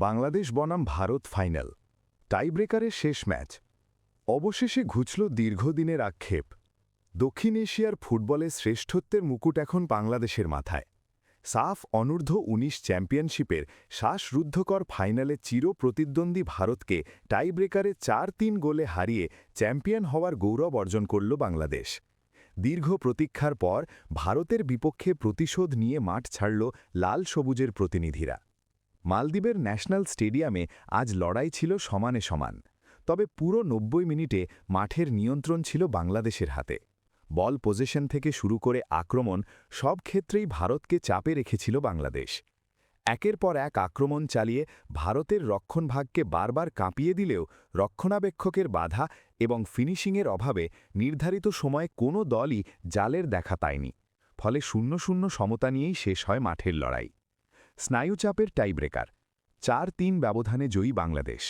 বাংলাদেশ বনাম ভারত ফাইনাল টাইব্রেকারের শেষ ম্যাচ অবশেষে ঘুচল দীর্ঘদিনের আক্ষেপ। দক্ষিণ এশিয়ার ফুটবলের শ্রেষ্ঠত্বের মুকুট এখন বাংলাদেশের মাথায়। সাফ অনূর্ধ্ব ১৯ চ্যাম্পিয়নশিপের শ্বাসরুদ্ধকর ফাইনালে চির প্রতিদ্বন্দ্বী ভারতকে টাইব্রেকারে ৪-৩ গোলে হারিয়ে চ্যাম্পিয়ন হওয়ার গৌরব অর্জন করল বাংলাদেশ। দীর্ঘ প্রতীক্ষার পর ভারতের বিপক্ষে প্রতিশোধ নিয়ে মাঠ ছাড়ল লাল সবুজের প্রতিনিধিরা। মালদ্বীপের ন্যাশনাল স্টেডিয়ামে আজ লড়াই ছিল সমানে সমান, তবে পুরো ৯০ মিনিটে মাঠের নিয়ন্ত্রণ ছিল বাংলাদেশের হাতে। বল পজিশন থেকে শুরু করে আক্রমণ সব ক্ষেত্রেই ভারতকে চাপে রেখেছিল বাংলাদেশ। একের পর এক আক্রমণ চালিয়ে ভারতের রক্ষণভাগকে বারবার কাঁপিয়ে দিলেও রক্ষণাবেক্ষকের বাধা এবং ফিনিশিংয়ের অভাবে নির্ধারিত সময়ে কোনো দলই জালের দেখা পায়নি। ফলে ০-০ সমতা নিয়েই শেষ হয় মাঠের লড়াই। স্নায়ুচাপের টাইব্রেকার ৪-৩ ব্যবধানে জয়ী বাংলাদেশ।